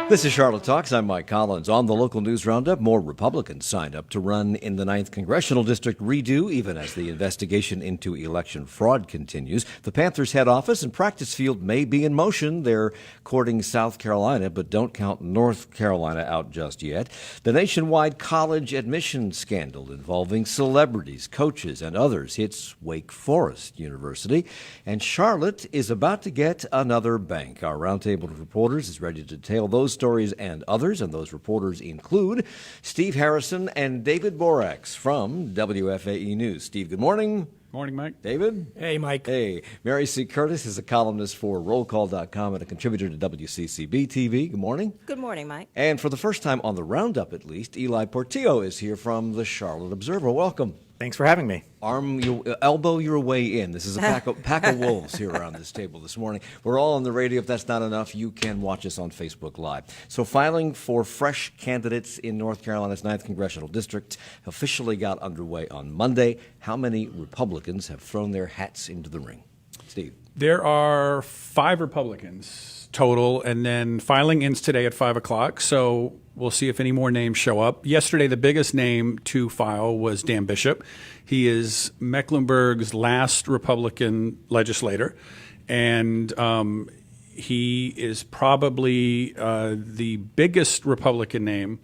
This is Charlotte Talks. I'm Mike Collins. On the local news roundup, more Republicans signed up to run in the 9th Congressional District redo, even as the investigation into election fraud continues. The Panthers' head office and practice field may be in motion. They're courting South Carolina, but don't count North Carolina out just yet. The nationwide college admissions scandal involving celebrities, coaches, and others hits Wake Forest University. And Charlotte is about to get another bank. Our roundtable of reporters is ready to detail those stories and others, and those reporters include Steve Harrison and David Borax from WFAE News. Steve, good morning. Morning, Mike. David? Hey, Mike. Hey. Mary C. Curtis is a columnist for RollCall.com and a contributor to WCCB-TV. Good morning. Good morning, Mike. And for the first time on the Roundup, at least, Eli Portillo is here from the Charlotte Observer. Welcome. Thanks for having me. Elbow your way in. This is a pack of wolves here around this table this morning. We're all on the radio. If that's not enough, you can watch us on Facebook Live. So filing for fresh candidates in North Carolina's 9th Congressional District officially got underway on Monday. How many Republicans have thrown their hats into the ring? Steve. There are 5 Republicans total, and then filing ends today at 5 o'clock, so we'll see if any more names show up. Yesterday, the biggest name to file was Dan Bishop. He is Mecklenburg's last Republican legislator, and he is probably the biggest Republican name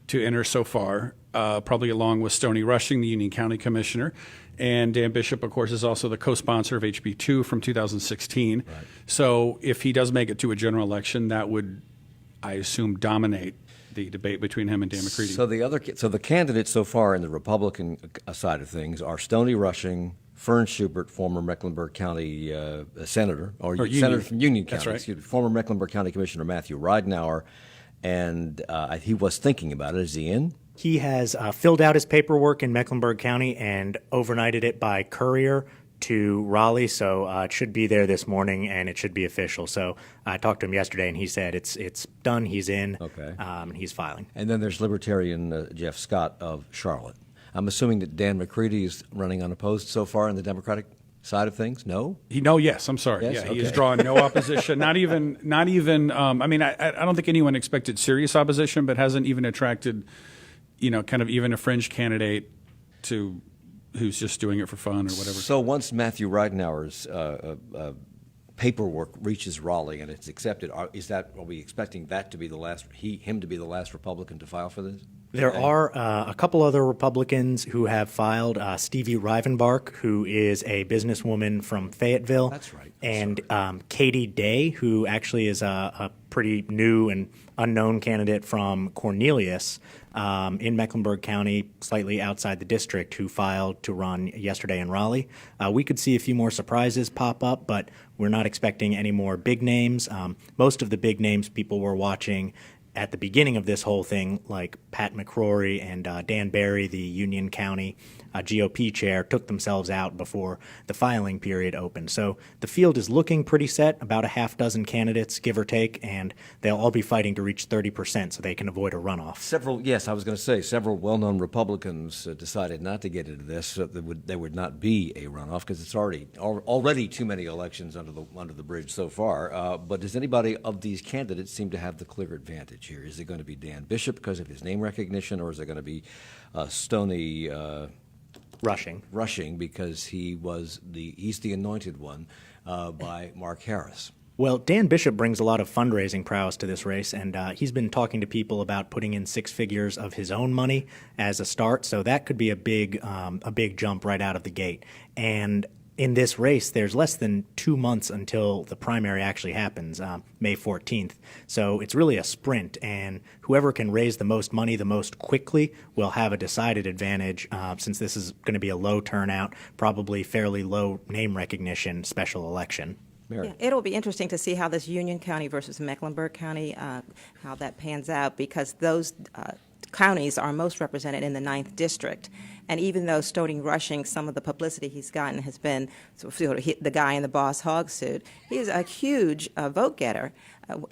to enter so far, probably along with Stoney Rushing, the Union County Commissioner. And Dan Bishop, of course, is also the co-sponsor of HB 2 from 2016. Right. So if he does make it to a general election, that would, I assume, dominate the debate between him and Dan McCready. So the candidates so far in the Republican side of things are Stoney Rushing, Fern Schubert, former Mecklenburg County senator, or senator from Union County, That's right. Former Mecklenburg County Commissioner Matthew Ridenour, and he was thinking about it. Is he in? He has filled out his paperwork in Mecklenburg County and overnighted it by courier to Raleigh, so it should be there this morning, and it should be official. So I talked to him yesterday, and he said it's done. He's in. Okay. And he's filing. And then there's Libertarian Jeff Scott of Charlotte. I'm assuming that Dan McCready is running unopposed so far in the Democratic side of things. No. Yes. I'm sorry. Yes? Yeah, Okay. he has drawn no opposition. Not even. I mean, I don't think anyone expected serious opposition, but hasn't even attracted, kind of even a fringe candidate to who's just doing it for fun or whatever. So once Matthew Ridenour's paperwork reaches Raleigh and it's accepted, are we expecting that to be him to be the last Republican to file for this? There are a couple other Republicans who have filed. Stevie Rivenbark, who is a businesswoman from Fayetteville. That's right. And Katie Day, who actually is a pretty new and unknown candidate from Cornelius in Mecklenburg County, slightly outside the district, who filed to run yesterday in Raleigh. We could see a few more surprises pop up, but we're not expecting any more big names. Most of the big names people were watching at the beginning of this whole thing, like Pat McCrory and Dan Barry, the Union County GOP chair, took themselves out before the filing period opened. So the field is looking pretty set, about a half dozen candidates, give or take, and they'll all be fighting to reach 30% so they can avoid a runoff. Several well-known Republicans decided not to get into this, so there would not be a runoff because it's already too many elections under the bridge so far. But does anybody of these candidates seem to have the clear advantage here? Is it going to be Dan Bishop because of his name recognition, or is it going to be Stoney Rushing because he's the anointed one by Mark Harris? Well, Dan Bishop brings a lot of fundraising prowess to this race, and he's been talking to people about putting in 6 figures of his own money as a start, so that could be a big jump right out of the gate. And in this race, there's less than 2 months until the primary actually happens, May 14th. So it's really a sprint, and whoever can raise the most money the most quickly will have a decided advantage since this is going to be a low turnout, probably fairly low name recognition special election. Yeah, it'll be interesting to see how this Union County versus Mecklenburg County, how that pans out, because those counties are most represented in the 9th District. And even though Stoney Rushing, some of the publicity he's gotten has been sort of the guy in the Boss Hogg suit, he is a huge vote getter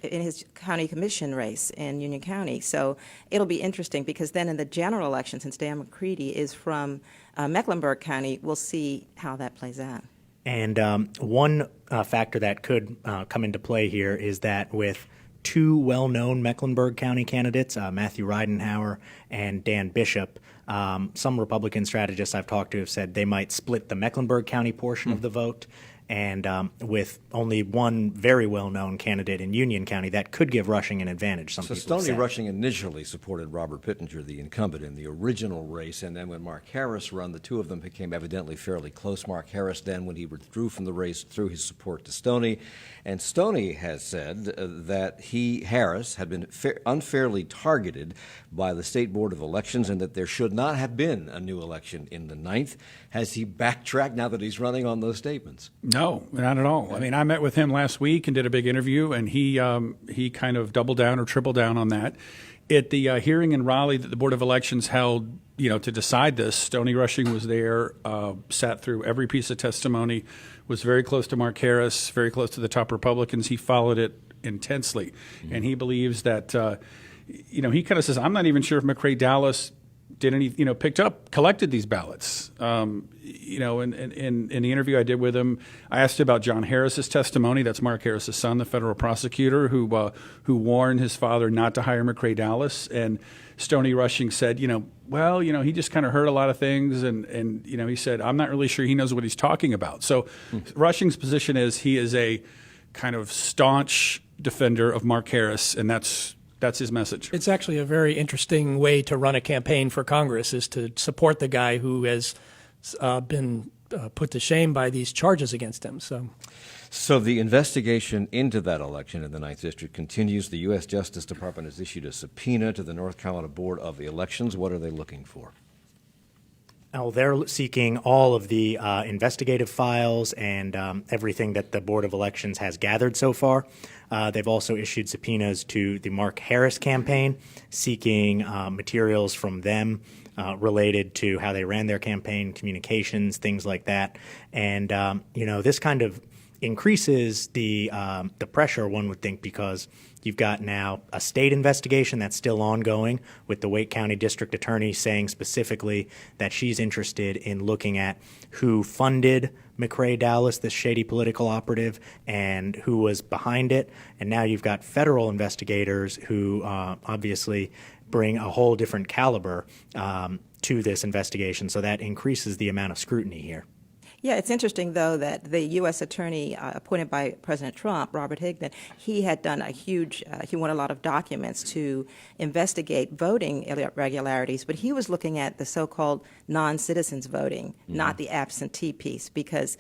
in his county commission race in Union County. So it'll be interesting because then in the general election, since Dan McCready is from Mecklenburg County, we'll see how that plays out. And one factor that could come into play here is that with two well-known Mecklenburg County candidates, Matthew Ridenhour and Dan Bishop. Some Republican strategists I've talked to have said they might split the Mecklenburg County portion of the vote. And with only one very well-known candidate in Union County, that could give Rushing an advantage, some So people Stony say. Rushing initially supported Robert Pittenger, the incumbent, in the original race, and then when Mark Harris ran, the two of them became evidently fairly close. Mark Harris then, when he withdrew from the race, threw his support to Stoney. And Stoney has said that Harris, had been unfairly targeted by the State Board of Elections and that there should not have been a new election in the 9th. Has he backtracked now that he's running on those statements? No, not at all. I mean, I met with him last week and did a big interview, and he kind of doubled down or tripled down on that. At the hearing in Raleigh that the Board of Elections held, to decide this, Stony Rushing was there, sat through every piece of testimony, was very close to Mark Harris, very close to the top Republicans. He followed it intensely, and he believes that, he kind of says, I'm not even sure if McCrae Dowless did any, collected these ballots. In the interview I did with him, I asked about John Harris's testimony. That's Mark Harris's son, the federal prosecutor, who warned his father not to hire McCrae Dowless. And Stony Rushing said, he just kind of heard a lot of things, and he said, I'm not really sure he knows what he's talking about. So Rushing's position is he is a kind of staunch defender of Mark Harris, and that's his message. It's actually a very interesting way to run a campaign for Congress, is to support the guy who has been put to shame by these charges against him. So the investigation into that election in the 9th District continues. The U.S. Justice Department has issued a subpoena to the North Carolina Board of Elections. What are they looking for? Oh, they're seeking all of the investigative files and everything that the Board of Elections has gathered so far. They've also issued subpoenas to the Mark Harris campaign, seeking materials from them related to how they ran their campaign, communications, things like that. And, this kind of increases the pressure, one would think, because you've got now a state investigation that's still ongoing, with the Wake County District Attorney saying specifically that she's interested in looking at who funded McCrae Dowless, this shady political operative, and who was behind it. And now you've got federal investigators who obviously bring a whole different caliber to this investigation. So that increases the amount of scrutiny here. Yeah, it's interesting, though, that the U.S. attorney appointed by President Trump, Robert Higdon, he had done he won a lot of documents to investigate voting irregularities, but he was looking at the so-called non-citizens voting, not the absentee piece, because,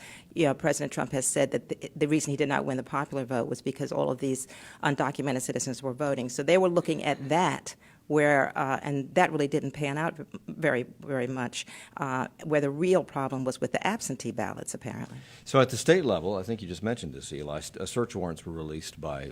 President Trump has said that the reason he did not win the popular vote was because all of these undocumented citizens were voting. So they were looking at that, where and that really didn't pan out very, very much, where the real problem was with the absentee ballots, apparently. So at the state level, I think you just mentioned this, Eli, search warrants were released by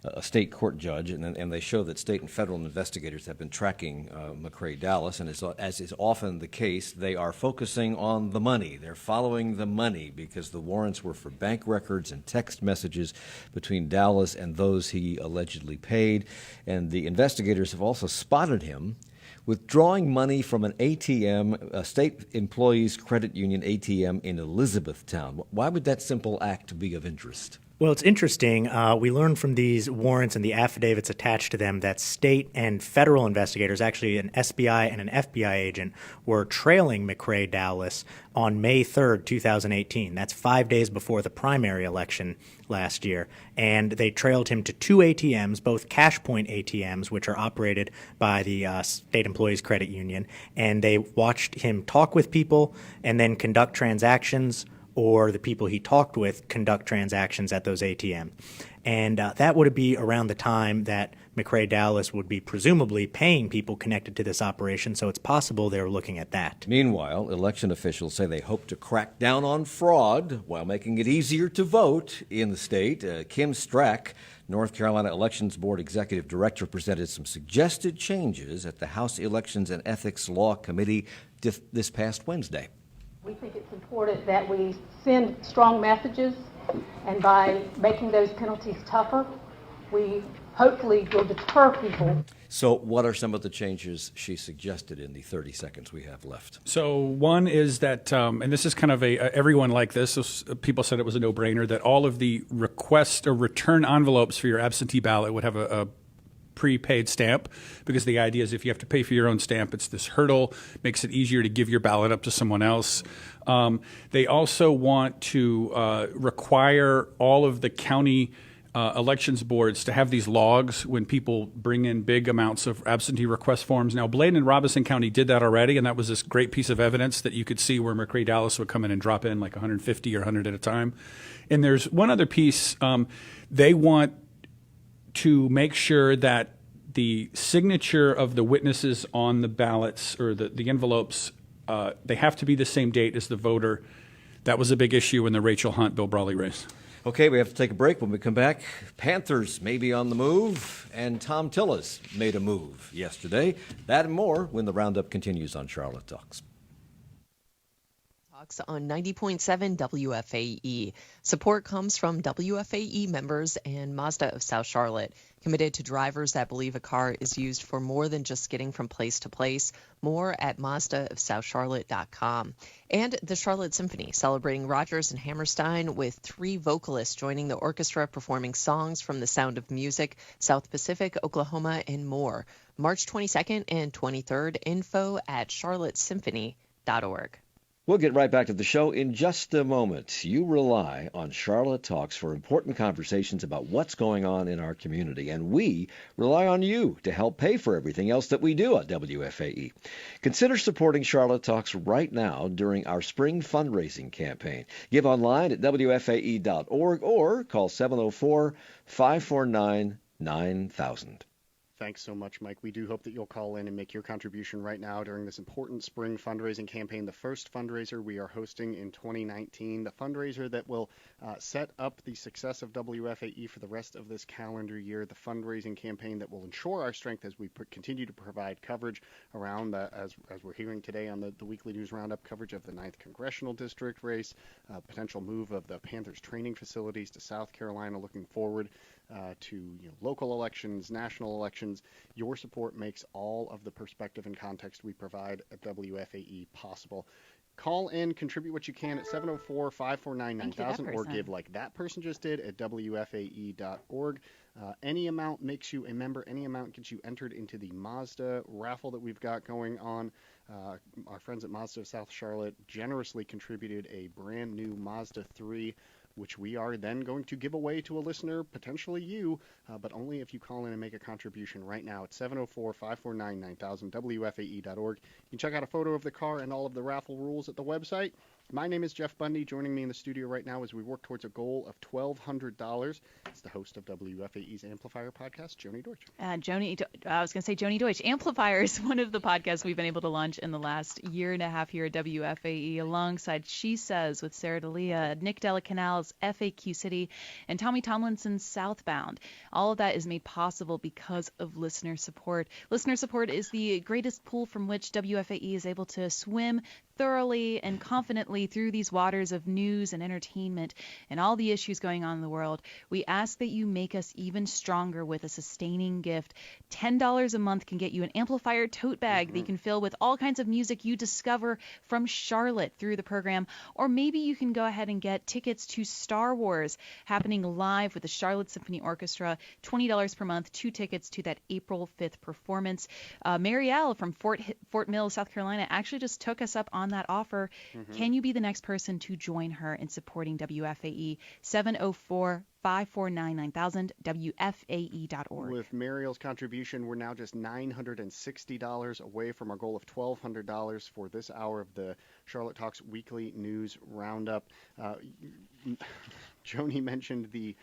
a state court judge, and they show that state and federal investigators have been tracking McCrae Dowless, and as is often the case, they are focusing on the money. They're following the money because the warrants were for bank records and text messages between Dowless and those he allegedly paid, and the investigators have also spotted him withdrawing money from an ATM, a state employees credit union ATM in Elizabethtown. Why would that simple act be of interest? Well, it's interesting. We learned from these warrants and the affidavits attached to them that state and federal investigators, actually an SBI and an FBI agent, were trailing McCrae Dowless on May 3rd, 2018. That's 5 days before the primary election last year. And they trailed him to two ATMs, both cash point ATMs, which are operated by the State Employees Credit Union. And they watched him talk with people and then conduct transactions, or the people he talked with conduct transactions at those ATMs. And that would be around the time that McCrae Dowless would be presumably paying people connected to this operation, so it's possible they were looking at that. Meanwhile, election officials say they hope to crack down on fraud while making it easier to vote in the state. Kim Strack, North Carolina Elections Board Executive Director, presented some suggested changes at the House Elections and Ethics Law Committee this past Wednesday. We think it's important that we send strong messages, and by making those penalties tougher, we hopefully will deter people. So what are some of the changes she suggested in the 30 seconds we have left? So one is that, and this is kind of everyone like this, people said it was a no-brainer, that all of the request or return envelopes for your absentee ballot would have a prepaid stamp, because the idea is if you have to pay for your own stamp, it's this hurdle, makes it easier to give your ballot up to someone else. They also want to require all of the county elections boards to have these logs when people bring in big amounts of absentee request forms. Now, Bladen and Robeson County did that already, and that was this great piece of evidence that you could see where McRae Dallas would come in and drop in like 150 or 100 at a time. And there's one other piece. They want to make sure that the signature of the witnesses on the ballots or the envelopes, they have to be the same date as the voter. That was a big issue in the Rachel Hunt, Bill Brawley race. Okay, we have to take a break. When we come back, Panthers may be on the move, and Tom Tillis made a move yesterday. That and more when the Roundup continues on Charlotte Talks. On 90.7 WFAE. Support comes from WFAE members and Mazda of South Charlotte, committed to drivers that believe a car is used for more than just getting from place to place. More at MazdaofSouthCharlotte.com. And the Charlotte Symphony, celebrating Rodgers and Hammerstein with 3 vocalists joining the orchestra performing songs from The Sound of Music, South Pacific, Oklahoma, and more. March 22nd and 23rd. Info at charlottesymphony.org. We'll get right back to the show in just a moment. You rely on Charlotte Talks for important conversations about what's going on in our community, and we rely on you to help pay for everything else that we do at WFAE. Consider supporting Charlotte Talks right now during our spring fundraising campaign. Give online at WFAE.org or call 704-549-9000. Thanks so much, Mike. We do hope that you'll call in and make your contribution right now during this important spring fundraising campaign, the first fundraiser we are hosting in 2019, the fundraiser that will set up the success of WFAE for the rest of this calendar year, the fundraising campaign that will ensure our strength as we continue to provide coverage around, as we're hearing today on the Weekly News Roundup, coverage of the 9th Congressional District race, potential move of the Panthers training facilities to South Carolina, looking forward to local elections, national elections. Your support makes all of the perspective and context we provide at WFAE possible. Call in, contribute what you can at 704-549-9000 or give like that person just did at WFAE.org. Any amount makes you a member. Any amount gets you entered into the Mazda raffle that we've got going on. Our friends at Mazda of South Charlotte generously contributed a brand new Mazda 3, which we are then going to give away to a listener, potentially you, but only if you call in and make a contribution right now at 704-549-9000, WFAE.org. You can check out a photo of the car and all of the raffle rules at the website. My name is Jeff Bundy. Joining me in the studio right now as we work towards a goal of $1,200 is the host of WFAE's Amplifier podcast, Joni Deutsch. I was going to say Joni Deutsch. Amplifier is one of the podcasts we've been able to launch in the last year and a half here at WFAE, alongside She Says with Sarah D'Elia, Nick Della Canal's FAQ City, and Tommy Tomlinson's Southbound. All of that is made possible because of listener support. Listener support is the greatest pool from which WFAE is able to swim thoroughly and confidently through these waters of news and entertainment and all the issues going on in the world. We ask that you make us even stronger with a sustaining gift. $10 a month can get you an Amplifier tote bag that you can fill with all kinds of music you discover from Charlotte through the program. Or maybe you can go ahead and get tickets to Star Wars happening live with the Charlotte Symphony Orchestra. $20 per month, 2 tickets to that April 5th performance. Marielle from Fort Mill, South Carolina, actually just took us up on that offer. Can you be the next person to join her in supporting WFAE? 704-549-9000, WFAE.org. With Mariel's contribution, we're now just $960 away from our goal of $1,200 for this hour of the Charlotte Talks Weekly News Roundup. Joni mentioned the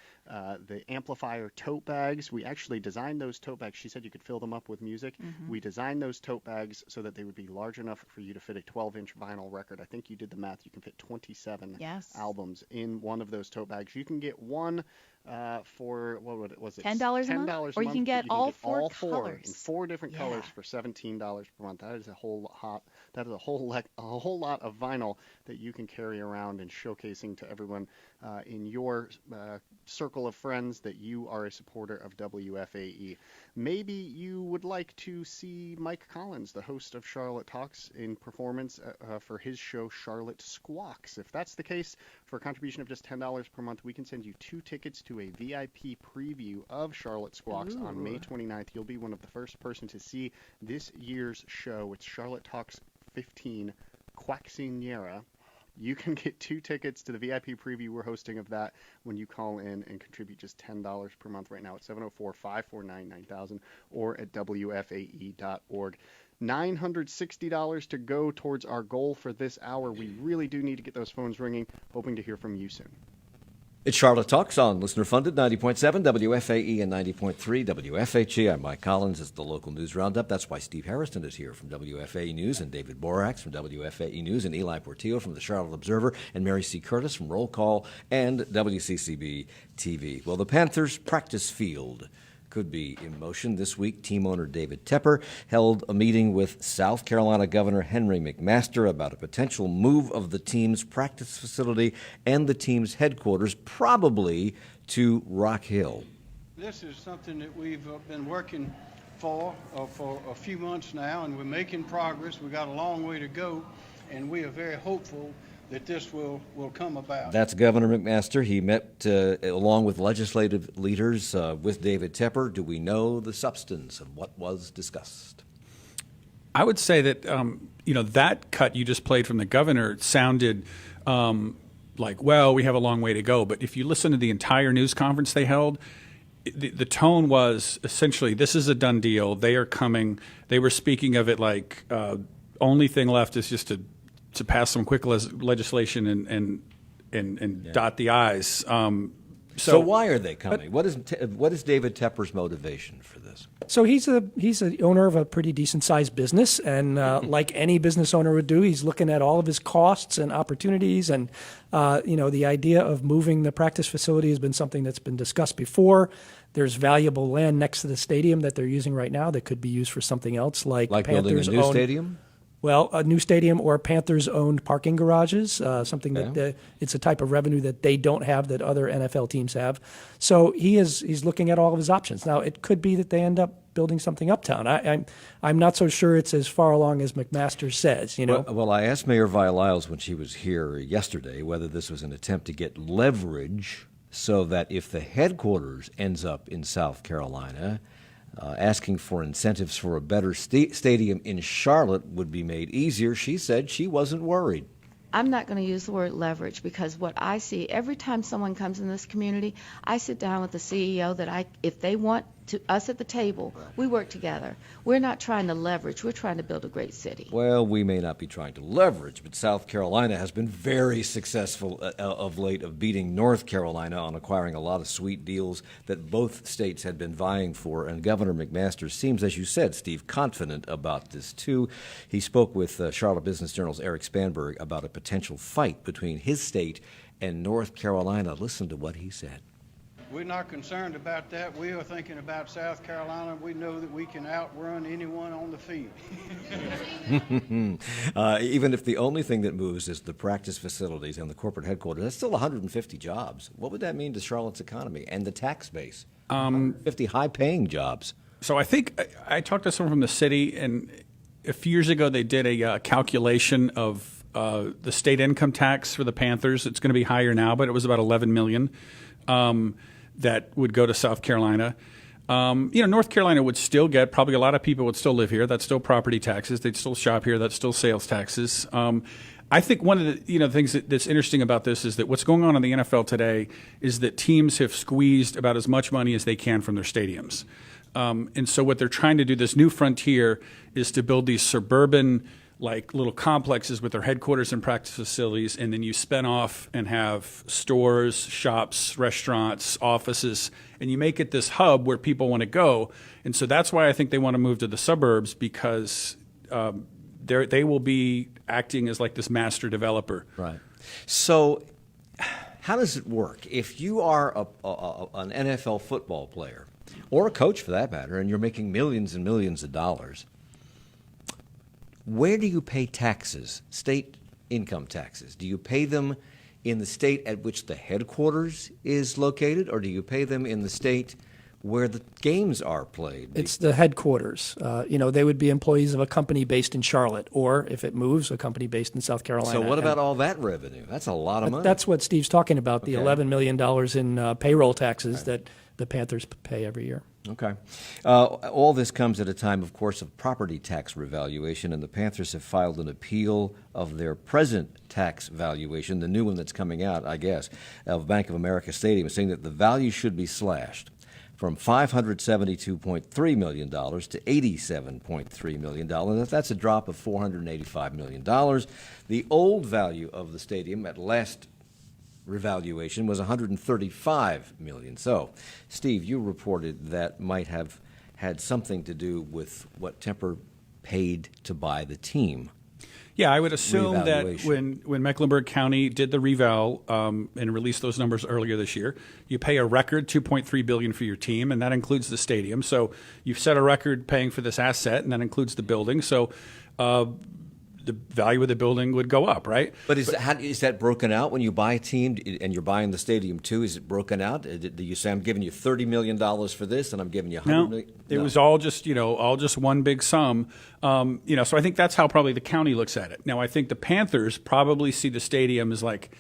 Amplifier tote bags. We actually designed those tote bags. She said you could fill them up with music. We designed those tote bags so that they would be large enough for you to fit a 12-inch vinyl record. I think you did the math. You can fit 27 albums in one of those tote bags. You can get one for, what was it? $10 a month? Or you can get all four colors. In 4 different colors for $17 per month. That is a whole lot of vinyl that you can carry around and showcasing to everyone in your circle circle of friends that you are a supporter of WFAE. Maybe you would like to see Mike Collins, the host of Charlotte Talks, in performance for his show Charlotte Squawks. If that's the case, for a contribution of just $10 per month, we can send you 2 tickets to a VIP preview of Charlotte Squawks on May 29th. You'll be one of the first person to see this year's show. It's Charlotte Talks 15 Quaxinera. You can get 2 tickets to the VIP preview we're hosting of that when you call in and contribute just $10 per month right now at 704-549-9000 or at WFAE.org. $960 to go towards our goal for this hour. We really do need to get those phones ringing. Hoping to hear from you soon. It's Charlotte Talks on listener-funded 90.7 WFAE and 90.3 WFHE. I'm Mike Collins. It's the local news roundup. That's why Steve Harrison is here from WFAE News, and David Borax from WFAE News, and Eli Portillo from the Charlotte Observer, and Mary C. Curtis from Roll Call and WCCB TV. Well, the Panthers practice field could be in motion this week. Team owner David Tepper held a meeting with South Carolina Governor Henry McMaster about a potential move of the team's practice facility and the team's headquarters, probably to Rock Hill. This is something that we've been working for a few months now, and we're making progress. We've got a long way to go, and we are very hopeful that this will come about. That's Governor McMaster. He met along with legislative leaders with David Tepper. Do we know the substance of what was discussed? I would say that, that cut you just played from the governor sounded like, well, we have a long way to go. But if you listen to the entire news conference they held, the tone was essentially, this is a done deal. They are coming. They were speaking of it like only thing left is just to pass some quick legislation and dot the I's. So why are they coming? What is David Tepper's motivation for this? So he's the owner of a pretty decent-sized business, and like any business owner would do, he's looking at all of his costs and opportunities. And the idea of moving the practice facility has been something that's been discussed before. There's valuable land next to the stadium that they're using right now that could be used for something else, like Panthers building a new stadium. Well, a new stadium or Panthers-owned parking garages, something that it's a type of revenue that they don't have that other NFL teams have. So he's looking at all of his options. Now, it could be that they end up building something uptown. I'm not so sure it's as far along as McMaster says. Well, I asked Mayor Vi-Lyles when she was here yesterday whether this was an attempt to get leverage so that if the headquarters ends up in South Carolina, asking for incentives for a better stadium in Charlotte would be made easier. She said she wasn't worried. I'm not going to use the word leverage, because what I see every time someone comes in this community, I sit down with the CEO if they want us at the table, we work together. We're not trying to leverage. We're trying to build a great city. Well, we may not be trying to leverage, but South Carolina has been very successful of late of beating North Carolina on acquiring a lot of sweet deals that both states had been vying for. And Governor McMaster seems, as you said, Steve, confident about this, too. He spoke with Charlotte Business Journal's Eric Spanberg about a potential fight between his state and North Carolina. Listen to what he said. We're not concerned about that. We are thinking about South Carolina. We know that we can outrun anyone on the field. Even if the only thing that moves is the practice facilities and the corporate headquarters, that's still 150 jobs. What would that mean to Charlotte's economy and the tax base? 50 high-paying jobs. So I think I talked to someone from the city, and a few years ago they did a calculation of the state income tax for the Panthers. It's going to be higher now, but it was about $11 million. That would go to South Carolina. North Carolina would still get, probably a lot of people would still live here. That's still property taxes. They'd still shop here. That's still sales taxes. I think one of the things that's interesting about this is that what's going on in the NFL today is that teams have squeezed about as much money as they can from their stadiums. And so what they're trying to do, this new frontier, is to build these suburban little complexes with their headquarters and practice facilities, and then you spin off and have stores, shops, restaurants, offices, and you make it this hub where people want to go. And so that's why I think they want to move to the suburbs, because they will be acting as like this master developer. Right. So how does it work? If you are an NFL football player, or a coach for that matter, and you're making millions and millions of dollars, where do you pay taxes, state income taxes? Do you pay them in the state at which the headquarters is located, or do you pay them in the state where the games are played? It's the headquarters. They would be employees of a company based in Charlotte, or if it moves, a company based in South Carolina. So what about all that revenue? That's a lot of money. That's what Steve's talking about, the Okay. $11 million in payroll taxes that the Panthers pay every year. Okay. All this comes at a time, of course, of property tax revaluation, and the Panthers have filed an appeal of their present tax valuation, the new one that's coming out, I guess, of Bank of America Stadium, saying that the value should be slashed from $572.3 million to $87.3 million. That's a drop of $485 million. The old value of the stadium at last revaluation was $135 million. So, Steve, you reported that might have had something to do with what Temper paid to buy the team. Yeah, I would assume that Revaluation. when Mecklenburg County did the reval and released those numbers earlier this year, you pay a record $2.3 billion for your team, and that includes the stadium. So you've set a record paying for this asset, and that includes the building. So the value of the building would go up, right? But is that broken out when you buy a team and you're buying the stadium too? Is it broken out? Do you say I'm giving you $30 million for this and I'm giving you $100 million? It was all just one big sum. So I think that's how probably the county looks at it. Now I think the Panthers probably see the stadium as like,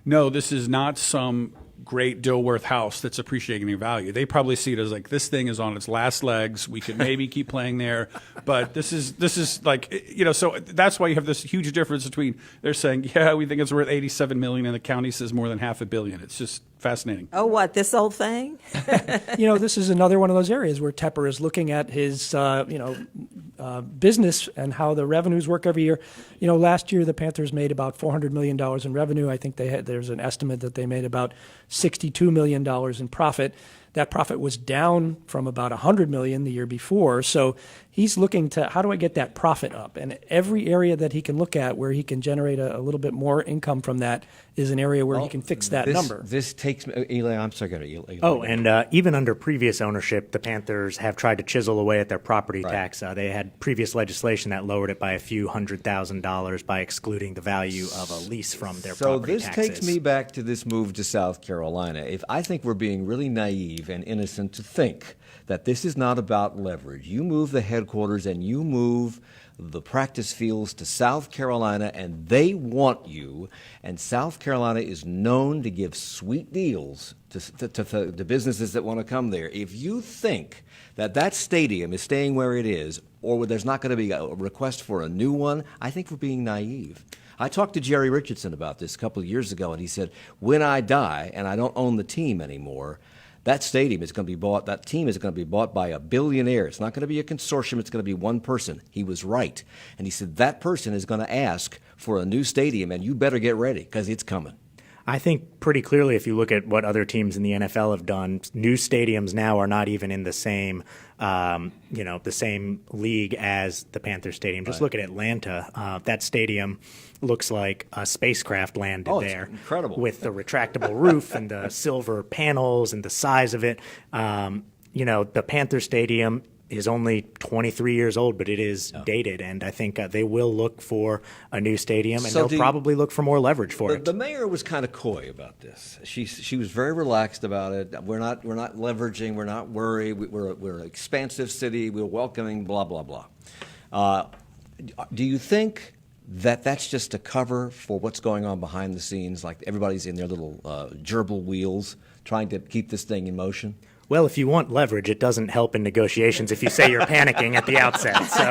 no, this is not some great Dilworth house that's appreciating in value. They probably see it as like, this thing is on its last legs. We could maybe keep playing there, but this is like, so that's why you have this huge difference between they're saying, yeah, we think it's worth $87 million, and the county says more than $500 million. It's just fascinating. Oh, what, this old thing? This is another one of those areas where Tepper is looking at his, business and how the revenues work every year. Last year the Panthers made about $400 million in revenue. I think there's an estimate that they made about $62 million in profit. That profit was down from about $100 million the year before. So he's looking to, how do I get that profit up? And every area that he can look at where he can generate a little bit more income from that is an area where he can fix that number. This takes me, Eli, I'm sorry, Eli. Oh, and even under previous ownership, the Panthers have tried to chisel away at their property tax. They had previous legislation that lowered it by a few $100,000 by excluding the value of a lease from their property taxes. So this takes me back to this move to South Carolina. I think we're being really naive and innocent to think that this is not about leverage. You move the headquarters and you move the practice fields to South Carolina, and they want you. And South Carolina is known to give sweet deals to businesses that want to come there. If you think that stadium is staying where it is, or there's not going to be a request for a new one, I think we're being naive. I talked to Jerry Richardson about this a couple of years ago, and he said, when I die and I don't own the team anymore, that stadium is going to be bought, that team is going to be bought by a billionaire. It's not going to be a consortium, it's going to be one person. He was right. And he said that person is going to ask for a new stadium, and you better get ready because it's coming. I think pretty clearly, if you look at what other teams in the NFL have done, new stadiums now are not even in the same, the same league as the Panther Stadium. Just look at Atlanta. That stadium looks like a spacecraft landed there. It's incredible. With the retractable roof and the silver panels and the size of it. The Panther Stadium is only 23 years old, but it is dated, and I think they will look for a new stadium, and they'll probably look for more leverage for it. The mayor was kind of coy about this. She was very relaxed about it. We're not leveraging. We're not worried. We're an expansive city. We're welcoming. Blah blah blah. Do you think that that's just a cover for what's going on behind the scenes? Like everybody's in their little gerbil wheels trying to keep this thing in motion? Well, if you want leverage, it doesn't help in negotiations if you say you're panicking at the outset. So,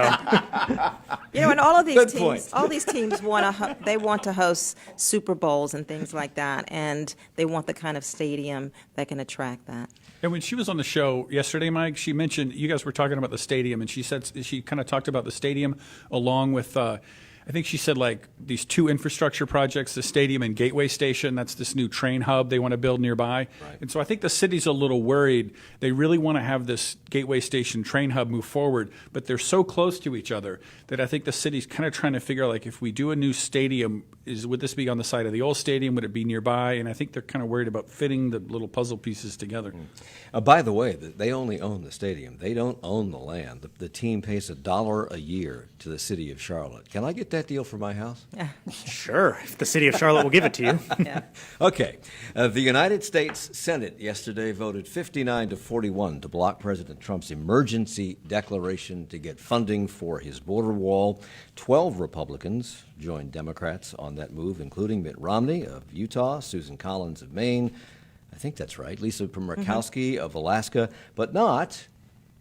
and all of these teams want to host Super Bowls and things like that, and they want the kind of stadium that can attract that. And when she was on the show yesterday, Mike, she mentioned, you guys were talking about the stadium, and she said she kind of talked about the stadium along with I think she said like these two infrastructure projects, the stadium and Gateway Station. That's this new train hub they want to build nearby. Right. And so I think the city's a little worried. They really want to have this Gateway Station train hub move forward, but they're so close to each other that I think the city's kind of trying to figure out, like, if we do a new stadium, would this be on the site of the old stadium? Would it be nearby? And I think they're kind of worried about fitting the little puzzle pieces together. By the way, they only own the stadium. They don't own the land. The team pays $1 a year to the city of Charlotte. Can I get that deal for my house? Sure, if the city of Charlotte will give it to you. Okay. The United States Senate yesterday voted 59 to 41 to block President Trump's emergency declaration to get funding for his border wall. 12 Republicans joined Democrats on that move, including Mitt Romney of Utah, Susan Collins of Maine, I think that's right, Lisa Murkowski of Alaska, but not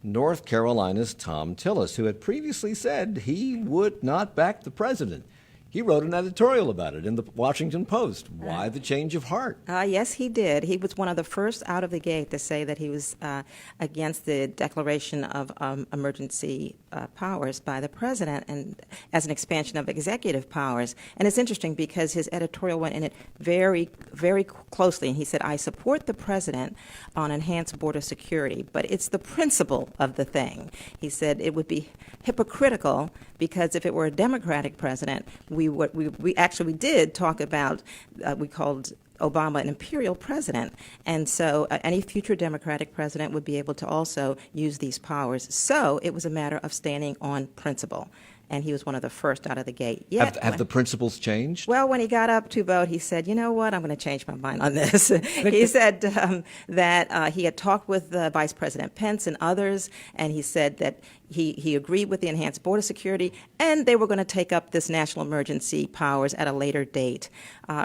North Carolina's Tom Tillis, who had previously said he would not back the president. He wrote an editorial about it in the Washington Post. Why the change of heart? Yes, he did. He was one of the first out of the gate to say that he was against the declaration of emergency powers by the president and as an expansion of executive powers. And it's interesting because his editorial went in it very, very closely. And he said, I support the president on enhanced border security, but it's the principle of the thing. He said it would be hypocritical because if it were a Democratic president, we actually did talk about, we called Obama an imperial president, and so any future Democratic president would be able to also use these powers. So it was a matter of standing on principle, and he was one of the first out of the gate. Yet, Have the principles changed? Well, when he got up to vote, he said, you know what, I'm going to change my mind on this. He said that he had talked with Vice President Pence and others, and he said that he agreed with the enhanced border security, and they were going to take up this national emergency powers at a later date.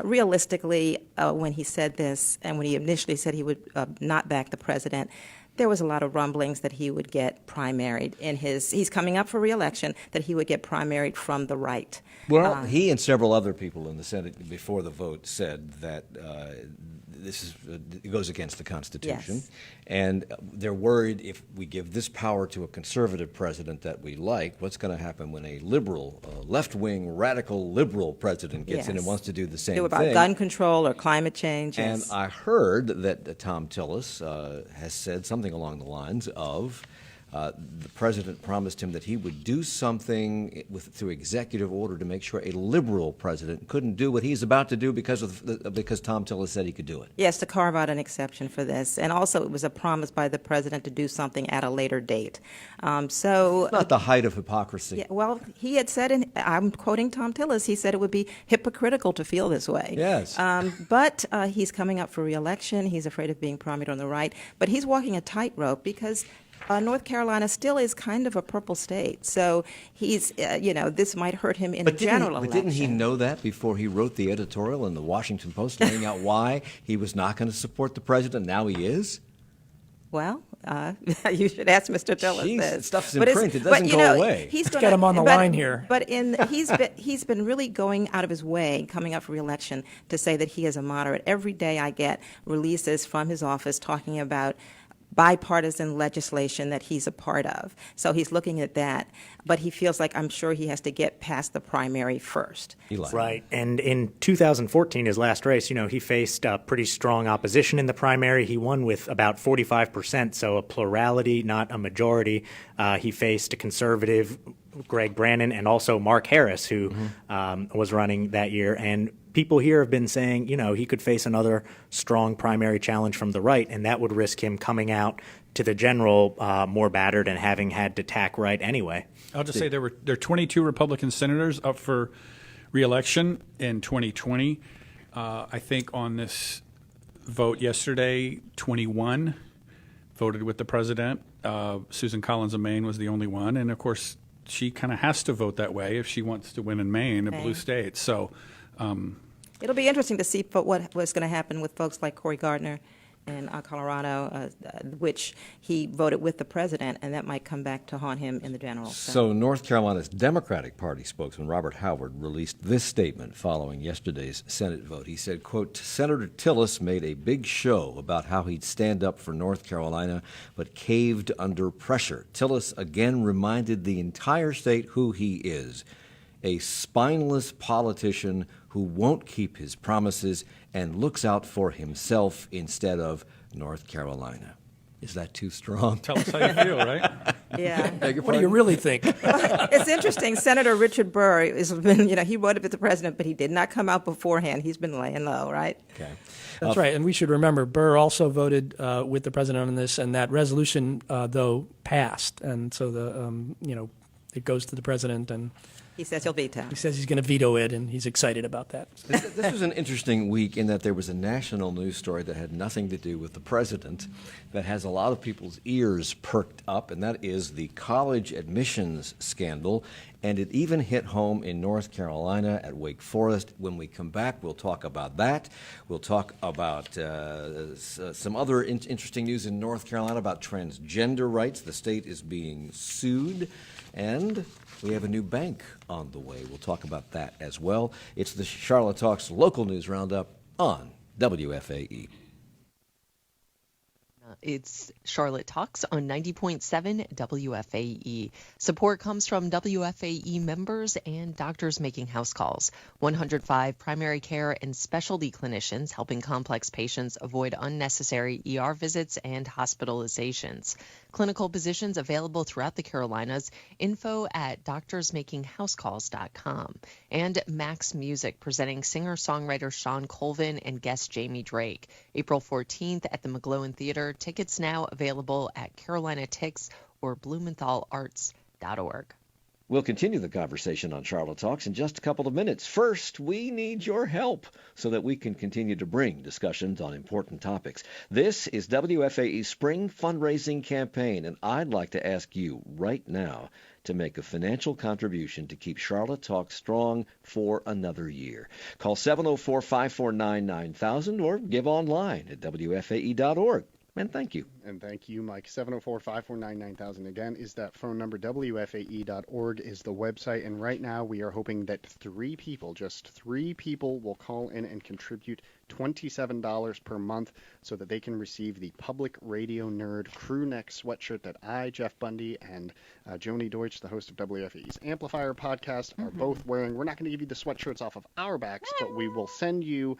Realistically, when he said this, and when he initially said he would not back the president, there was a lot of rumblings that he would get primaried he's coming up for re-election, that he would get primaried from the right. Well, he and several other people in the Senate before the vote said that it goes against the Constitution. Yes. And they're worried if we give this power to a conservative president that we like, what's going to happen when a liberal, left-wing, radical liberal president gets in and wants to do the same thing? About gun control or climate change. And Yes. I heard that Tom Tillis has said something along the lines of the president promised him that he would do something through executive order to make sure a liberal president couldn't do what he's about to do because Tom Tillis said he could do it. Yes, to carve out an exception for this. And also it was a promise by the president to do something at a later date. So Not the height of hypocrisy. Yeah, well, he had said, I'm quoting Tom Tillis, he said it would be hypocritical to feel this way. Yes. But he's coming up for re-election. He's afraid of being primaried on the right. But he's walking a tightrope because North Carolina still is kind of a purple state. So he's, this might hurt him in a general election. But didn't he know that before he wrote the editorial in the Washington Post laying out why he was not going to support the president? Now he is? Well, you should ask Mr. Tillis Jeez, this. stuff's in print. It doesn't go away. Let's get him on the line here. But he's been really going out of his way, coming up for re-election, to say that he is a moderate. Every day I get releases from his office talking about bipartisan legislation that he's a part of. So he's looking at that, but he feels like, I'm sure he has to get past the primary first. Eli. Right. And in 2014, his last race, he faced pretty strong opposition in the primary. He won with about 45%, so a plurality, not a majority. He faced a conservative, Greg Brannon, and also Mark Harris, who was running that year. And people here have been saying, he could face another strong primary challenge from the right, and that would risk him coming out to the general more battered and having had to tack right anyway. I'll just say there are 22 Republican senators up for re-election in 2020. I think on this vote yesterday, 21 voted with the president. Susan Collins of Maine was the only one, and of course she kind of has to vote that way if she wants to win in Maine, a blue state. So it'll be interesting to see what's going to happen with folks like Cory Gardner in Colorado, which he voted with the president, and that might come back to haunt him in the general. So North Carolina's Democratic Party spokesman Robert Howard released this statement following yesterday's Senate vote. He said, quote, Senator Tillis made a big show about how he'd stand up for North Carolina, but caved under pressure. Tillis again reminded the entire state who he is, a spineless politician who won't keep his promises and looks out for himself instead of North Carolina. Is that too strong? tell us how you feel, right? Yeah. What do you really think? It's interesting. Senator Richard Burr has been, he voted with the president, but he did not come out beforehand. He's been laying low, right? Okay. That's right. And we should remember, Burr also voted with the president on this, and that resolution, though, passed. And so it goes to the president and He says he'll veto. He says he's going to veto it, and he's excited about that. This was an interesting week in that there was a national news story that had nothing to do with the president that has a lot of people's ears perked up, and that is the college admissions scandal. And it even hit home in North Carolina at Wake Forest. When we come back, we'll talk about that. We'll talk about some other interesting news in North Carolina about transgender rights. The state is being sued. And we have a new bank on the way. We'll talk about that as well. It's the Charlotte Talks Local News Roundup on WFAE. It's Charlotte Talks on 90.7 WFAE. Support comes from WFAE members and doctors making house calls. 105 primary care and specialty clinicians helping complex patients avoid unnecessary ER visits and hospitalizations. Clinical positions available throughout the Carolinas. Info at doctorsmakinghousecalls.com. And Max Music presenting singer-songwriter Sean Colvin and guest Jamie Drake. April 14th at the McGlowan Theater. Tickets now available at Carolina Tix or BlumenthalArts.org. We'll continue the conversation on Charlotte Talks in just a couple of minutes. First, we need your help so that we can continue to bring discussions on important topics. This is WFAE's Spring Fundraising Campaign, and I'd like to ask you right now to make a financial contribution to keep Charlotte Talks strong for another year. Call 704-549-9000 or give online at WFAE.org. And thank you. And thank you, Mike. 704-549-9000 again is that phone number. WFAE.org is the website. And right now we are hoping that just three people will call in and contribute $27 per month so that they can receive the Public Radio Nerd crew neck sweatshirt that I, Jeff Bundy, and Joni Deutsch, the host of WFAE's Amplifier podcast, are both wearing. We're not going to give you the sweatshirts off of our backs, but we will send you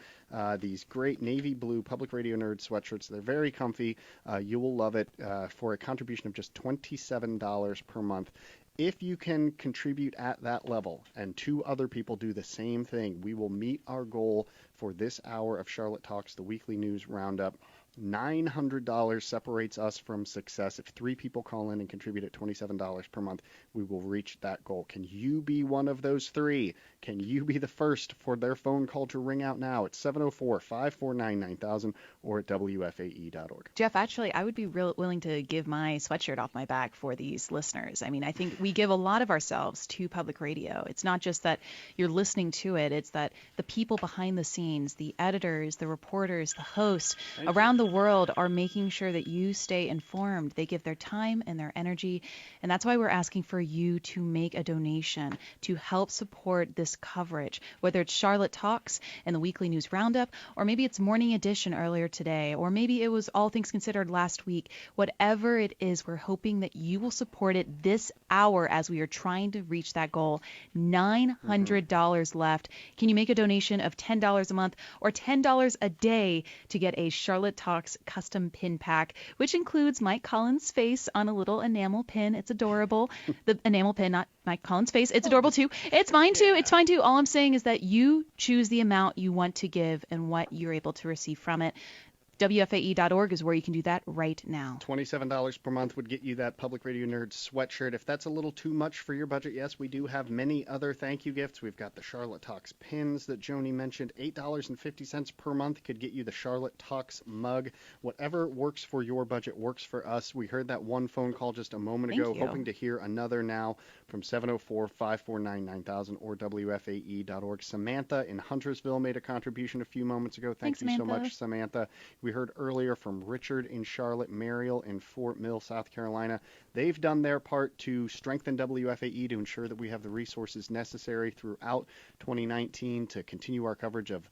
these great navy blue Public Radio Nerd sweatshirts. They're very comfy. You will love it for a contribution of just $27 per month. If you can contribute at that level and two other people do the same thing, we will meet our goal for this hour of Charlotte Talks, the weekly news roundup. $900 separates us from success. If three people call in and contribute at $27 per month, we will reach that goal. Can you be one of those three? Can you be the first for their phone call to ring out now? It's 704-549-9000 or at WFAE.org. Jeff, actually, I would be willing to give my sweatshirt off my back for these listeners. I mean, I think we give a lot of ourselves to public radio. It's not just that you're listening to it. It's that the people behind the scenes, the editors, the reporters, the hosts around the world are making sure that you stay informed. They give their time and their energy. And that's why we're asking for you to make a donation to help support this coverage, whether it's Charlotte Talks and the weekly news roundup, or maybe it's Morning Edition earlier today, or maybe it was All Things Considered last week. Whatever it is, we're hoping that you will support it this hour as we are trying to reach that goal. $900 left. Can you make a donation of $10 a month or $10 a day to get a Charlotte Talks custom pin pack, which includes Mike Collins' face on a little enamel pin. It's adorable. The enamel pin, not Mike Collins' face. It's adorable too. It's mine too. It's fine too. All I'm saying is that you choose the amount you want to give and what you're able to receive from it. WFAE.org is where you can do that right now. $27 per month would get you that Public Radio Nerd sweatshirt. If that's a little too much for your budget, yes, we do have many other thank you gifts. We've got the Charlotte Talks pins that Joni mentioned. $8.50 per month could get you the Charlotte Talks mug. Whatever works for your budget works for us. We heard that one phone call just a moment ago. Hoping to hear another now from 704-549-9000 or WFAE.org. Samantha in Huntersville made a contribution a few moments ago. Thank you so much, Samantha. We heard earlier from Richard in Charlotte, Mariel in Fort Mill, South Carolina. They've done their part to strengthen WFAE to ensure that we have the resources necessary throughout 2019 to continue our coverage of,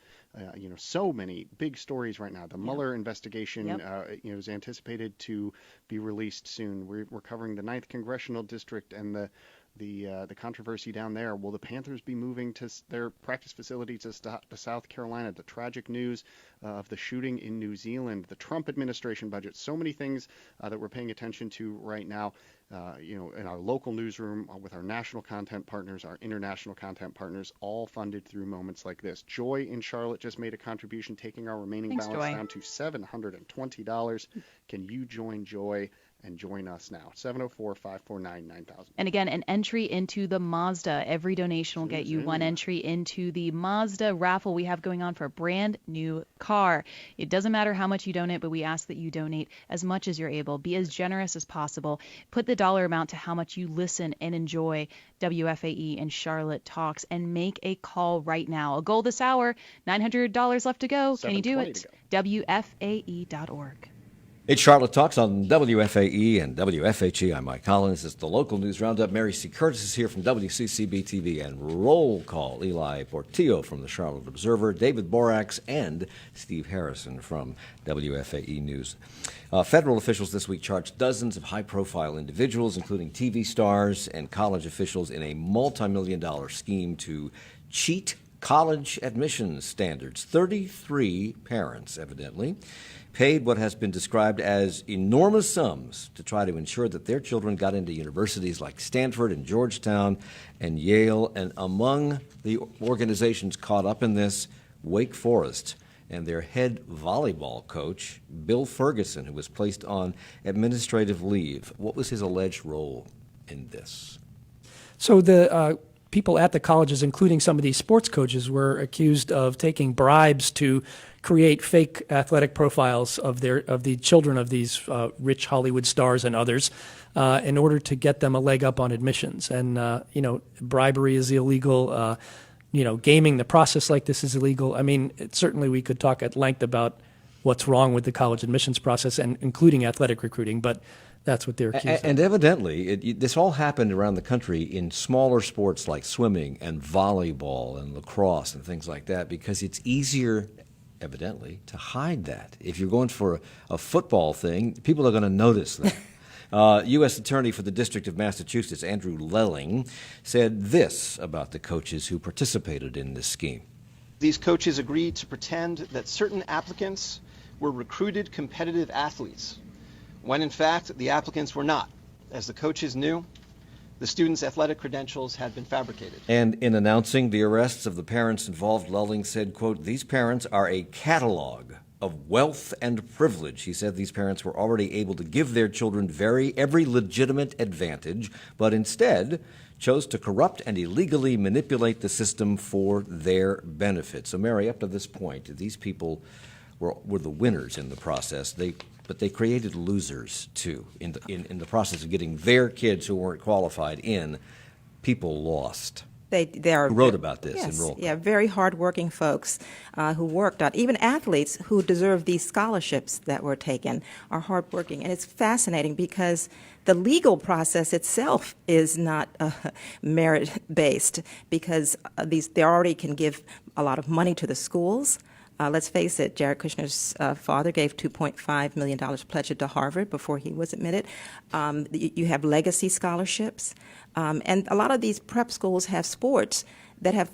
so many big stories right now. The Mueller investigation, is anticipated to be released soon. We're covering the 9th Congressional District and the controversy down there. Will the Panthers be moving to their practice facility to South Carolina? The tragic news of the shooting in New Zealand, the Trump administration budget, so many things that we're paying attention to right now, in our local newsroom with our national content partners, our international content partners, all funded through moments like this. Joy in Charlotte just made a contribution, taking our remaining balance down to $720. Can you join Joy and join us now. 704-549-9000. And again, an entry into the Mazda. Every donation will get you one entry into the Mazda raffle we have going on for a brand new car. It doesn't matter how much you donate, but we ask that you donate as much as you're able. Be as generous as possible. Put the dollar amount to how much you listen and enjoy WFAE and Charlotte Talks, and make a call right now. A goal this hour, $900 left to go. Can you do it? WFAE.org. It's Charlotte Talks on WFAE and WFHE. I'm Mike Collins. It's the local news roundup. Mary C. Curtis is here from WCCB-TV, and roll call Eli Portillo from the Charlotte Observer, David Borax, and Steve Harrison from WFAE News. Federal officials this week charged dozens of high-profile individuals, including TV stars and college officials, in a multi-million-dollar scheme to cheat college admissions standards. 33 parents, evidently, paid what has been described as enormous sums to try to ensure that their children got into universities like Stanford and Georgetown and Yale. And among the organizations caught up in this, Wake Forest and their head volleyball coach, Bill Ferguson, who was placed on administrative leave. What was his alleged role in this? So the people at the colleges, including some of these sports coaches, were accused of taking bribes to create fake athletic profiles of the children of these rich Hollywood stars and others in order to get them a leg up on admissions. And bribery is illegal. Gaming the process like this is illegal. I mean, certainly we could talk at length about what's wrong with the college admissions process, and including athletic recruiting, but that's what they're accused of. And evidently, this all happened around the country in smaller sports like swimming and volleyball and lacrosse and things like that, because it's easier, evidently, to hide that. If you're going for a football thing, people are going to notice that. U.S. Attorney for the District of Massachusetts, Andrew Lelling, said this about the coaches who participated in this scheme. These coaches agreed to pretend that certain applicants were recruited competitive athletes, when in fact the applicants were not. As the coaches knew, the students' athletic credentials had been fabricated. And in announcing the arrests of the parents involved, Lelling said, quote, "These parents are a catalog of wealth and privilege." He said these parents were already able to give their children every legitimate advantage, but instead chose to corrupt and illegally manipulate the system for their benefit. So, Mary, up to this point, these people were the winners in the process. But they created losers, too. In the process of getting their kids who weren't qualified in, people lost. They are, who wrote about this yes, in roll call. Yeah, very hardworking folks who worked on, even athletes who deserve these scholarships that were taken are hardworking. And it's fascinating because the legal process itself is not merit-based, because they already can give a lot of money to the schools. Let's face it, Jared Kushner's father gave $2.5 million pledged to Harvard before he was admitted. You have legacy scholarships. And a lot of these prep schools have sports that have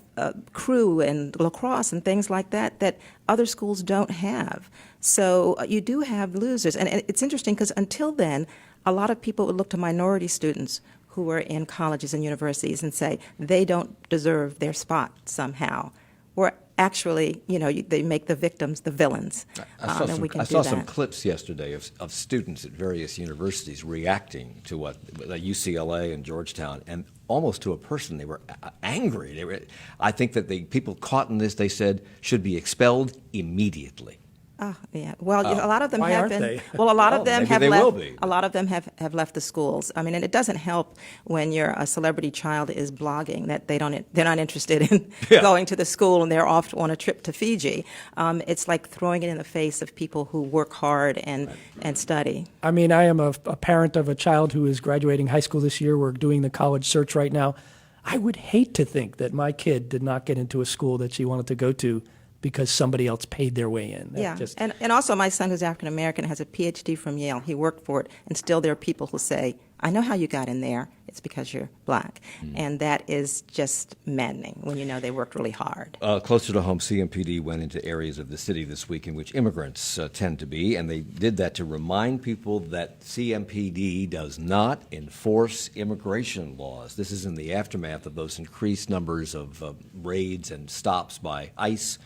crew and lacrosse and things like that other schools don't have. So you do have losers. And it's interesting because until then, a lot of people would look to minority students who are in colleges and universities and say they don't deserve their spot somehow. Or actually, they make the victims the villains. I saw some clips yesterday of students at various universities reacting to what UCLA and Georgetown, and almost to a person, they were angry. I think that people caught in this, they said, should be expelled immediately. Oh, yeah. Well, a lot of them why have aren't been. they? Well, a lot of them maybe have they left. will be. A lot of them have left the schools. I mean, and it doesn't help when a celebrity child is blogging that they're not interested in going to the school and they're off on a trip to Fiji. It's like throwing it in the face of people who work hard and study. I mean, I am a parent of a child who is graduating high school this year. We're doing the college search right now. I would hate to think that my kid did not get into a school that she wanted to go to because somebody else paid their way in. And also my son, who's African American, has a PhD from Yale. He worked for it, and still there are people who say, I know how you got in there. It's because you're black. And that is just maddening when you know they worked really hard. Closer to home, CMPD went into areas of the city this week in which immigrants tend to be, and they did that to remind people that CMPD does not enforce immigration laws. This is in the aftermath of those increased numbers of raids and stops by ICE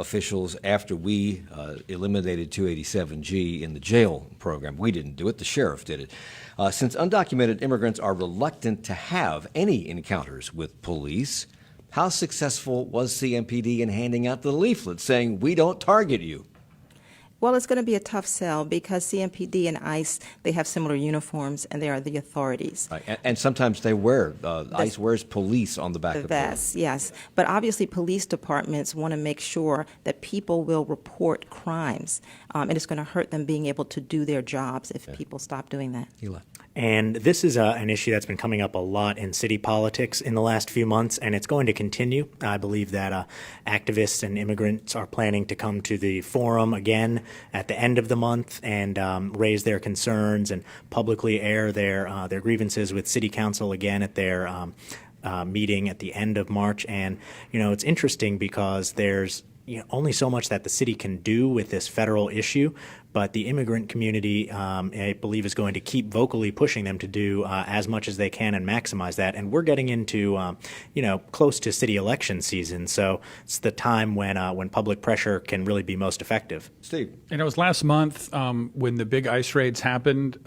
officials after we eliminated 287G in the jail program. We didn't do it, the sheriff did it. Since undocumented immigrants are reluctant to have any encounters with police, how successful was CMPD in handing out the leaflet saying, we don't target you? Well, it's going to be a tough sell because CMPD and ICE, they have similar uniforms, and they are the authorities. Right. And sometimes they wear, ICE wears police on the back of the vest, yes. But obviously, police departments want to make sure that people will report crimes, and it's going to hurt them being able to do their jobs if people stop doing that. Eli. And this is an issue that's been coming up a lot in city politics in the last few months, and it's going to continue. I believe that activists and immigrants are planning to come to the forum again at the end of the month and raise their concerns and publicly air their grievances with city council again at their meeting at the end of March. And, it's interesting because there's only so much that the city can do with this federal issue, but the immigrant community, I believe, is going to keep vocally pushing them to do as much as they can and maximize that. And we're getting into, close to city election season, so it's the time when public pressure can really be most effective. Steve. And it was last month when the big ICE raids happened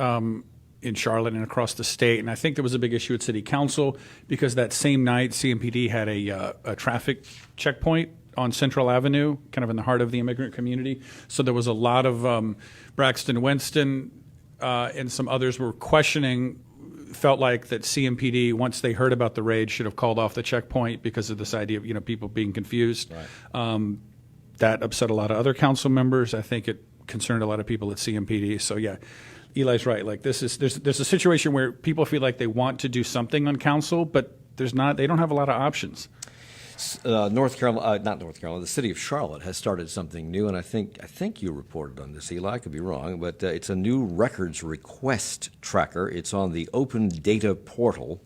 in Charlotte and across the state, and I think there was a big issue at City Council because that same night CMPD had a traffic checkpoint on Central Avenue, kind of in the heart of the immigrant community. So there was a lot of Braxton Winston and some others were felt like that CMPD, once they heard about the raid, should have called off the checkpoint because of this idea of people being confused. Right. That upset a lot of other council members. I think it concerned a lot of people at CMPD. So yeah, Eli's right. Like there's a situation where people feel like they want to do something on council, but they don't have a lot of options. North Carolina, the city of Charlotte has started something new, and I think you reported on this, Eli. I could be wrong, but it's a new records request tracker. It's on the Open Data Portal.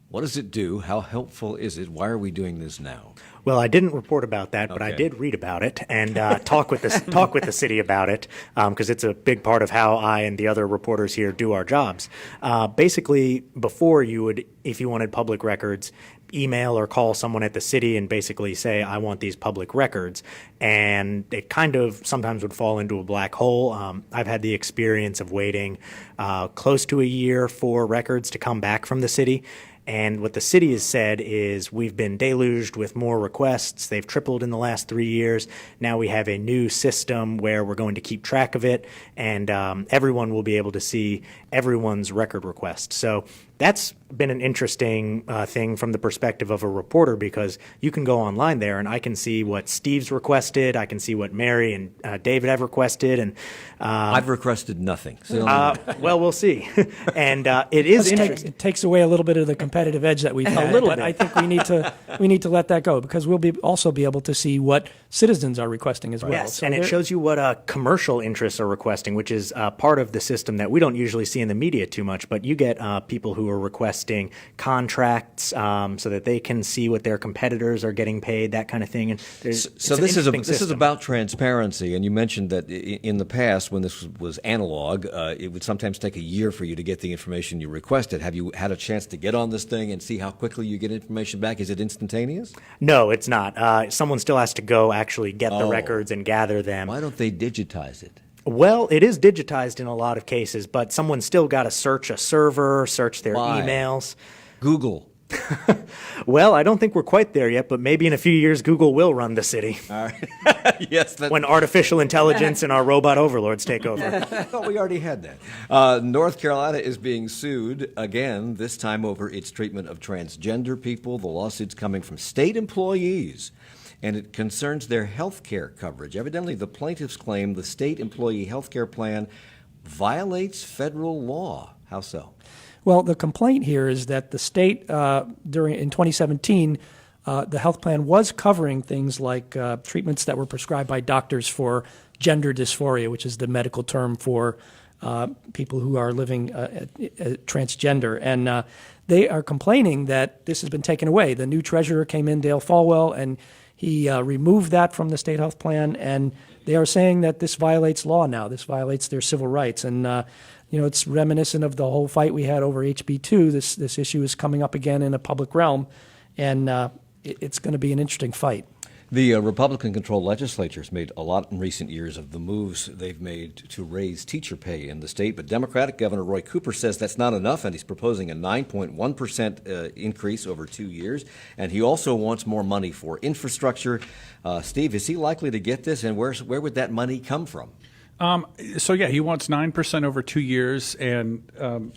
What does it do? How helpful is it? Why are we doing this now? Well, I didn't report about that, but I did read about it and talk with the city about it because it's a big part of how I and the other reporters here do our jobs. Basically, before if you wanted public records, email or call someone at the city and basically say, I want these public records. And it kind of sometimes would fall into a black hole. I've had the experience of waiting close to a year for records to come back from the city. And what the city has said is we've been deluged with more requests. They've tripled in the last 3 years. Now we have a new system where we're going to keep track of it, and everyone will be able to see everyone's record request. So that's been an interesting thing from the perspective of a reporter because you can go online there and I can see what Steve's requested. I can see what Mary and David have requested. And I've requested nothing. So well, we'll see. And it is interesting. It takes away a little bit of the competitive edge that we've had. A little but bit. I think we need to let that go because we'll also be able to see what citizens are requesting as well. Yes, so and it shows you what commercial interests are requesting, which is part of the system that we don't usually see in the media too much. But you get people who are requesting contracts so that they can see what their competitors are getting paid, that kind of thing. And so this is about transparency. And you mentioned that in the past, when this was analog, it would sometimes take a year for you to get the information you requested. Have you had a chance to get on this thing and see how quickly you get information back? Is it instantaneous? No, it's not. Someone still has to go actually get the records and gather them. Why don't they digitize it? Well, it is digitized in a lot of cases, but someone's still got to search a server, search their emails. Google. Well, I don't think we're quite there yet, but maybe in a few years Google will run the city. All right. Yes. When artificial intelligence and our robot overlords take over. I thought we already had that. North Carolina is being sued again, this time over its treatment of transgender people. The lawsuit's coming from state employees, and it concerns their health care coverage. Evidently, the plaintiffs claim the state employee health care plan violates federal law. How so? Well, the complaint here is that the state, in 2017, the health plan was covering things like treatments that were prescribed by doctors for gender dysphoria, which is the medical term for people who are living transgender. And they are complaining that this has been taken away. The new treasurer came in, Dale Falwell, and he removed that from the state health plan. And they are saying that this violates law now. This violates their civil rights. And it's reminiscent of the whole fight we had over HB2. This issue is coming up again in a public realm, and it's going to be an interesting fight. The Republican-controlled legislature has made a lot in recent years of the moves they've made to raise teacher pay in the state, but Democratic Governor Roy Cooper says that's not enough, and he's proposing a 9.1% increase over 2 years, and he also wants more money for infrastructure. Steve, is he likely to get this, and where would that money come from? He wants 9% over 2 years, and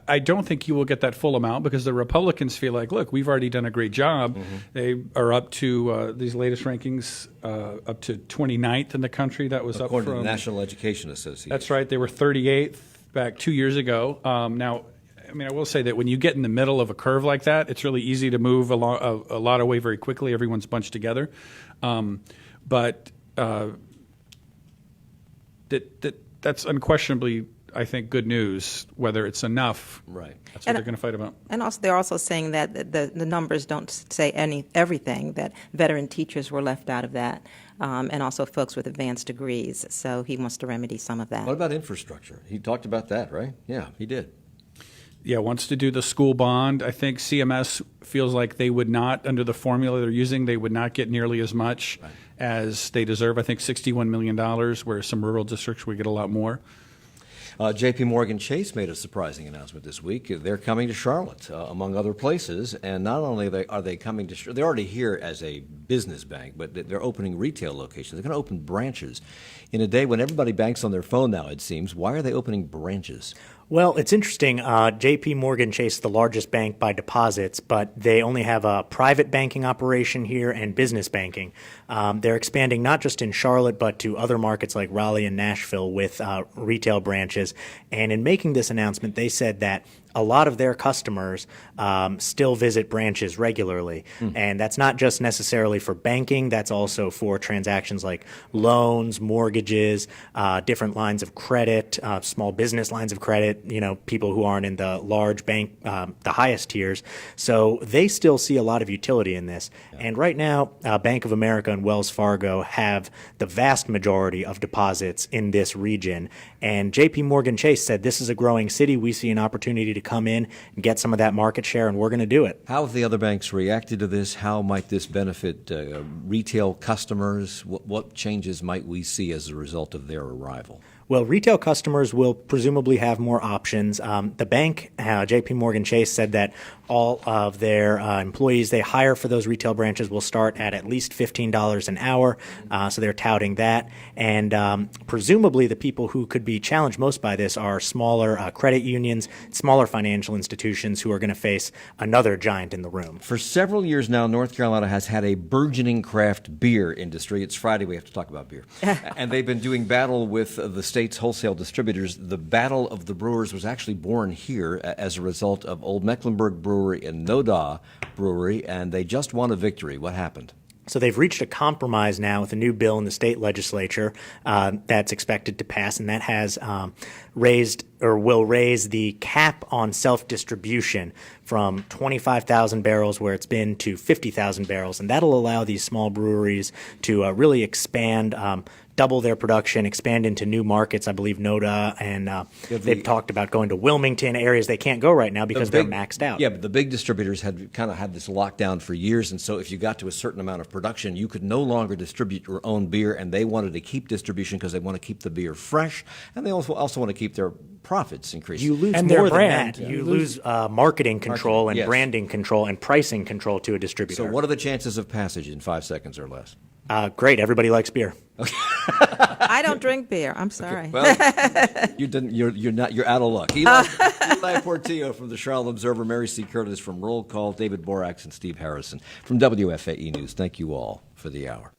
I don't think he will get that full amount because the Republicans feel like, look, we've already done a great job. Mm-hmm. They are up to these latest rankings, up to 29th in the country. That was according up from to the National Education Association. That's right. They were 38th back 2 years ago. Now, I will say that when you get in the middle of a curve like that, it's really easy to move a lot away very quickly. Everyone's bunched together. That's unquestionably, I think, good news. Whether it's enough, right? That's what they're going to fight about. And also, they're also saying that the numbers don't say everything. That veteran teachers were left out of that, and also folks with advanced degrees. So he wants to remedy some of that. What about infrastructure? He talked about that, right? Yeah, he did. Yeah, wants to do the school bond. I think CMS feels like they would not, under the formula they're using, they would not get nearly as much as they deserve. I think $61 million, whereas some rural districts would get a lot more. J.P. Morgan Chase made a surprising announcement this week. They're coming to Charlotte, among other places, and not only are they coming to they're already here as a business bank, but they're opening retail locations. They're going to open branches. In a day when everybody banks on their phone now, it seems, why are they opening branches? Well, it's interesting. J.P. Morgan Chase is the largest bank by deposits, but they only have a private banking operation here and business banking. They're expanding not just in Charlotte, but to other markets like Raleigh and Nashville with retail branches. And in making this announcement, they said that a lot of their customers still visit branches regularly. And that's not just necessarily for banking. That's also for transactions like loans, mortgages, different lines of credit, small business lines of credit, people who aren't in the large bank, the highest tiers. So they still see a lot of utility in this. Yeah. And right now, Bank of America and Wells Fargo have the vast majority of deposits in this region. And J.P. Morgan Chase said, this is a growing city. We see an opportunity to come in and get some of that market share, and we're going to do it. How have the other banks reacted to this? How might this benefit retail customers? What changes might we see as a result of their arrival? Well, retail customers will presumably have more options. The bank, J.P. Morgan Chase, said that all of their employees they hire for those retail branches will start at least $15 an hour. So they're touting that. And presumably the people who could be challenged most by this are smaller credit unions, smaller financial institutions who are going to face another giant in the room. For several years now, North Carolina has had a burgeoning craft beer industry. It's Friday. We have to talk about beer. And they've been doing battle with the state's wholesale distributors. The Battle of the Brewers was actually born here as a result of Old Mecklenburg Brewery and Noda Brewery, and they just won a victory. What happened? So they've reached a compromise now with a new bill in the state legislature that's expected to pass, and that has will raise the cap on self-distribution from 25,000 barrels where it's been to 50,000 barrels, and that'll allow these small breweries to really expand, double their production, expand into new markets. I believe Noda and they've talked about going to Wilmington, areas they can't go right now because they're maxed out. Yeah, but the big distributors had kind of had this lockdown for years, and so if you got to a certain amount of production, you could no longer distribute your own beer, and they wanted to keep distribution because they want to keep the beer fresh, and they also want to keep their profits increased. You lose more than that. Yeah. You lose marketing control and branding control and pricing control to a distributor. So what are the chances of passage in 5 seconds or less? Great. Everybody likes beer. Okay. I don't drink beer. I'm sorry. Okay. Well, you're out of luck. Eli Portillo from the Charlotte Observer, Mary C. Curtis from Roll Call, David Borax and Steve Harrison from WFAE News. Thank you all for the hour.